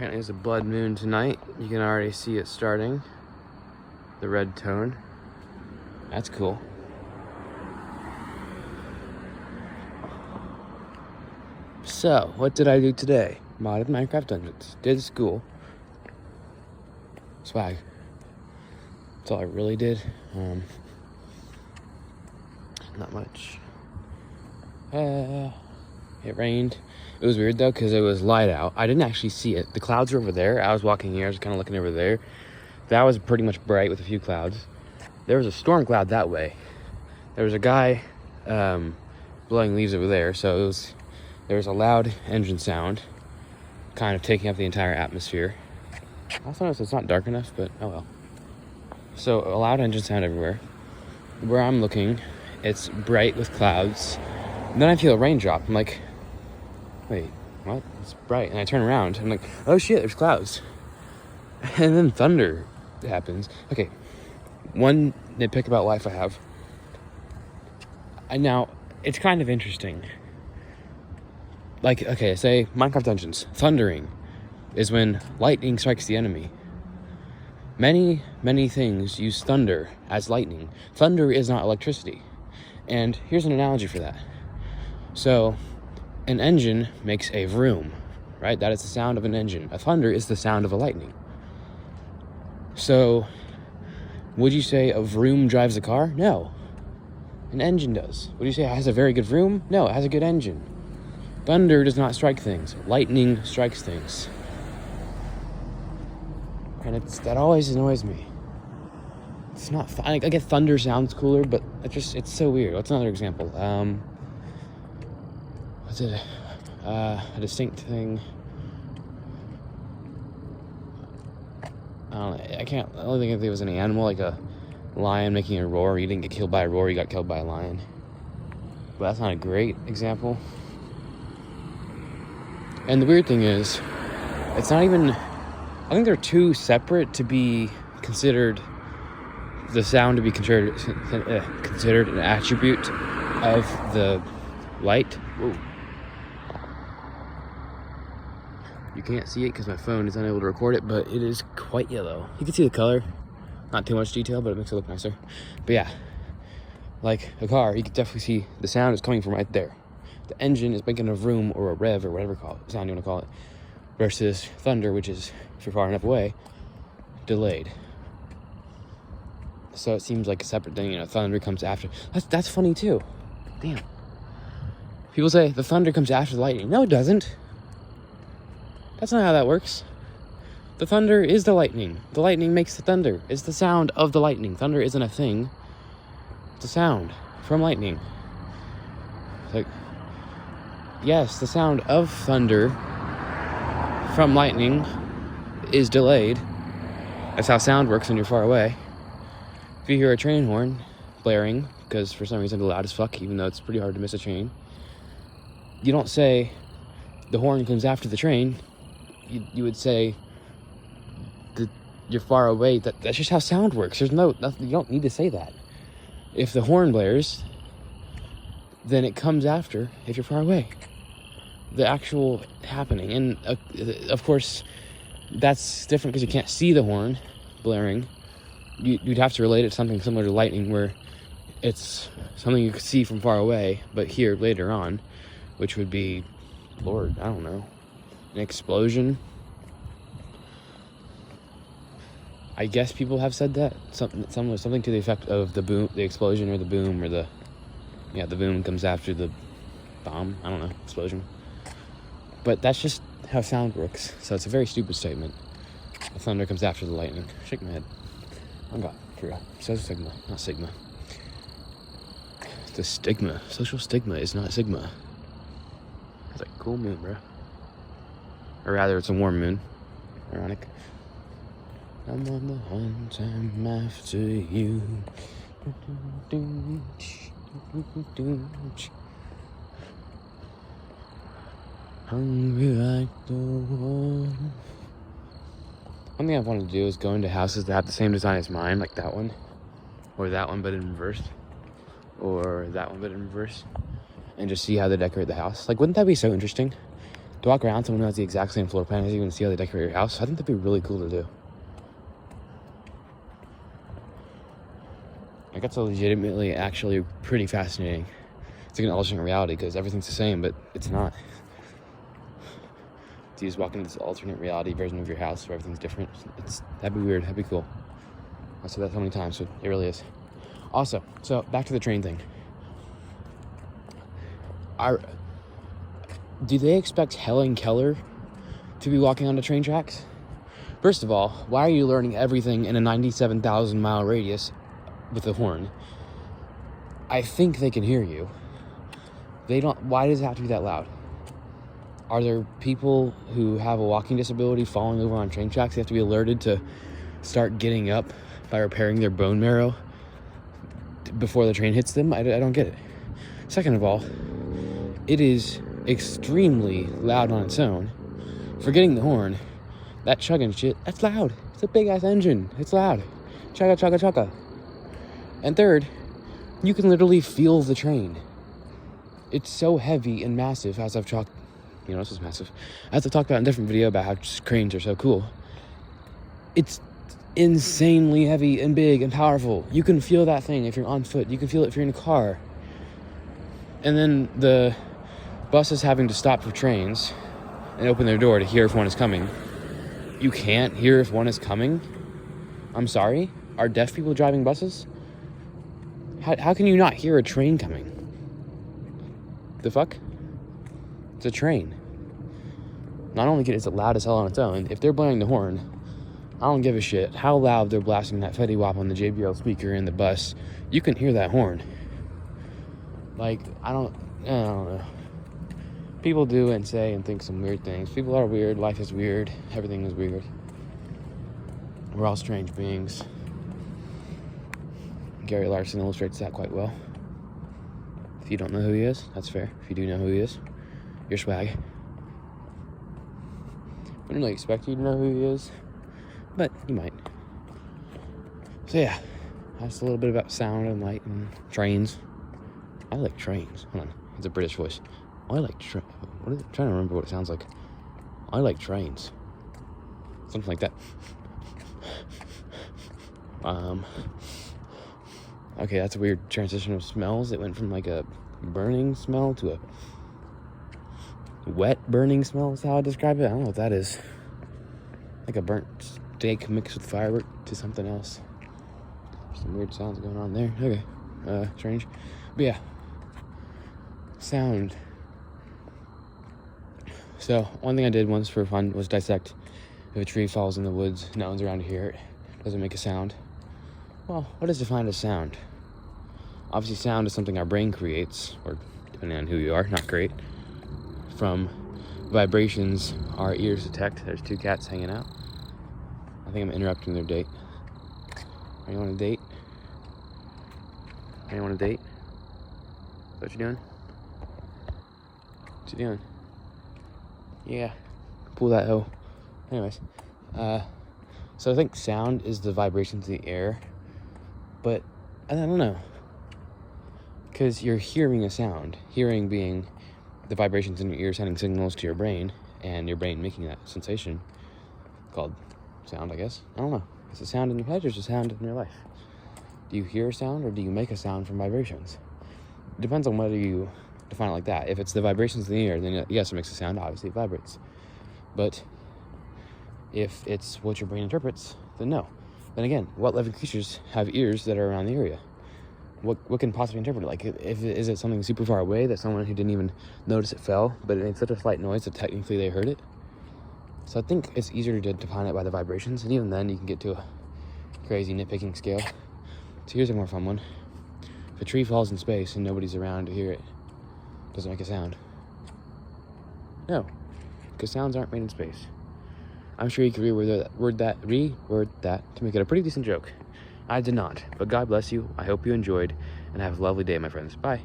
Apparently there's a blood moon tonight. You can already see it starting. The red tone. That's cool. So, what did I do today? Modded Minecraft Dungeons. Did school. Swag. That's all I really did. Not much. It rained. It was weird though, because it was light out. I didn't actually see it. The clouds were over there. I was walking here. I was kind of looking over there. That was pretty much bright with a few clouds. There was a storm cloud that way. There was a guy blowing leaves over there. So there was a loud engine sound, kind of taking up the entire atmosphere. I also noticed it's not dark enough, but oh well. So a loud engine sound everywhere. Where I'm looking, it's bright with clouds. And then I feel a raindrop. I'm like, wait, what? It's bright. And I turn around. I'm like, oh shit, there's clouds. And then thunder happens. Okay, one nitpick about life I have. Now, it's kind of interesting. Like, okay, say Minecraft Dungeons. Thundering is when lightning strikes the enemy. Many, many things use thunder as lightning. Thunder is not electricity. And here's an analogy for that. So, an engine makes a vroom, right? That is the sound of an engine. A thunder is the sound of a lightning. So, would you say a vroom drives a car? No. An engine does. Would you say it has a very good vroom? No, it has a good engine. Thunder does not strike things. Lightning strikes things. And that always annoys me. It's not fun. I get thunder sounds cooler, but it's so weird. What's another example? What's it? A distinct thing. I don't know. I don't think if there was any animal, like a lion making a roar. You didn't get killed by a roar, you got killed by a lion. But that's not a great example. And the weird thing is, it's not even... I think they're too separate to be considered... the sound to be considered an attribute of the light. Whoa. You can't see it because my phone is unable to record it, but it is quite yellow. You can see the color. Not too much detail, but it makes it look nicer. But yeah, like a car, you can definitely see the sound is coming from right there. The engine is making a vroom or a rev or whatever sound you want to call it, versus thunder, which is, if you're far enough away, delayed. So it seems like a separate thing, thunder comes after. That's funny too. Damn. People say the thunder comes after the lightning. No, it doesn't. That's not how that works. The thunder is the lightning. The lightning makes the thunder. It's the sound of the lightning. Thunder isn't a thing. It's a sound from lightning. Like, yes, the sound of thunder from lightning is delayed. That's how sound works when you're far away. If you hear a train horn blaring, because for some reason they're loud as fuck, even though it's pretty hard to miss a train, you don't say the horn comes after the train. You would say that you're far away. That's just how sound works. There's nothing, you don't need to say that. If the horn blares, then it comes after if you're far away. The actual happening. And of course, that's different because you can't see the horn blaring. You'd have to relate it to something similar to lightning, where it's something you could see from far away, but hear later on, which would be, Lord, I don't know, an explosion. I guess people have said that something to the effect of the boom, the explosion, or the boom, or the boom comes after the bomb. I don't know, explosion. But that's just how sound works. So it's a very stupid statement. The thunder comes after the lightning. Shake my head. Oh God, for real. Social stigma, not sigma. It's a stigma. Social stigma is not sigma. It's like cool moon, bro. Or rather, it's a warm moon. Ironic. I'm on the hunt, I'm after you. Hungry like the wolf. One thing I've wanted to do is go into houses that have the same design as mine, like that one. Or that one, but in reverse. Or that one, but in reverse. And just see how they decorate the house. Like, wouldn't that be so interesting? To walk around someone who has the exact same floor plan as you and see how they decorate your house, I think that'd be really cool to do. Like, that's legitimately actually pretty fascinating. It's like an alternate reality because everything's the same, but it's not. So you just walk into this alternate reality version of your house where everything's different. That'd be weird. That'd be cool. I've said that so many times, but it really is. Also, so back to the train thing. Do they expect Helen Keller to be walking on the train tracks? First of all, why are you learning everything in a 97,000 mile radius with a horn? I think they can hear you. Why does it have to be that loud? Are there people who have a walking disability falling over on train tracks? They have to be alerted to start getting up by repairing their bone marrow before the train hits them? I don't get it. Second of all, it is extremely loud on its own. Forgetting the horn, that chugging shit, that's loud. It's a big ass engine. It's loud. Chugga, chugga, chugga. And third, you can literally feel the train. It's so heavy and massive, as I've talked, this is massive. As I've talked about in a different video about how cranes are so cool. It's insanely heavy and big and powerful. You can feel that thing if you're on foot. You can feel it if you're in a car. And then the buses having to stop for trains and open their door to hear if one is coming. You can't hear if one is coming? I'm sorry? Are deaf people driving buses? How can you not hear a train coming? The fuck? It's a train. Not only is it loud as hell on its own, if they're blaring the horn, I don't give a shit how loud they're blasting that Fetty Wap on the JBL speaker in the bus. You can hear that horn. Like, I don't know. People do and say and think some weird things. People are weird. Life is weird. Everything is weird. We're all strange beings. Gary Larson illustrates that quite well. If you don't know who he is, that's fair. If you do know who he is, you're swag. I didn't really expect you to know who he is, but you might. So yeah, that's a little bit about sound and light and trains. I like trains. Hold on, it's a British voice. I like what is it? I'm trying to remember what it sounds like. I like trains. Something like that. Okay, that's a weird transition of smells. It went from like a burning smell to a wet burning smell is how I describe it. I don't know what that is. Like a burnt steak mixed with firework to something else. Some weird sounds going on there. Okay, strange. But yeah, sound. So one thing I did once for fun was dissect if a tree falls in the woods, no one's around to hear it, doesn't make a sound. Well, what is defined as sound? Obviously, sound is something our brain creates, or depending on who you are, not great, from vibrations our ears detect. There's two cats hanging out. I think I'm interrupting their date. Are you on a date? Are you on a date? Is that what you're doing? What you doing? Yeah. Pull that hoe. Anyways. So I think sound is the vibrations of the air. But I don't know. Because you're hearing a sound. Hearing being the vibrations in your ear sending signals to your brain. And your brain making that sensation. Called sound, I guess. I don't know. It's a sound in your head or just a sound in your life? Do you hear a sound or do you make a sound from vibrations? It depends on whether you define it like that. If it's the vibrations in the air, then yes, it makes a sound. Obviously, it vibrates. But if it's what your brain interprets, then no. Then again, what living creatures have ears that are around the area? What can possibly interpret it? Like, is it something super far away that someone who didn't even notice it fell, but it made such a slight noise that technically they heard it? So I think it's easier to define it by the vibrations, and even then you can get to a crazy nitpicking scale. So here's a more fun one. If a tree falls in space and nobody's around to hear it, does it make a sound? No, because sounds aren't made in space. I'm sure you could reword that to make it a pretty decent joke. I did not, but God bless you. I hope you enjoyed, and have a lovely day, my friends. Bye.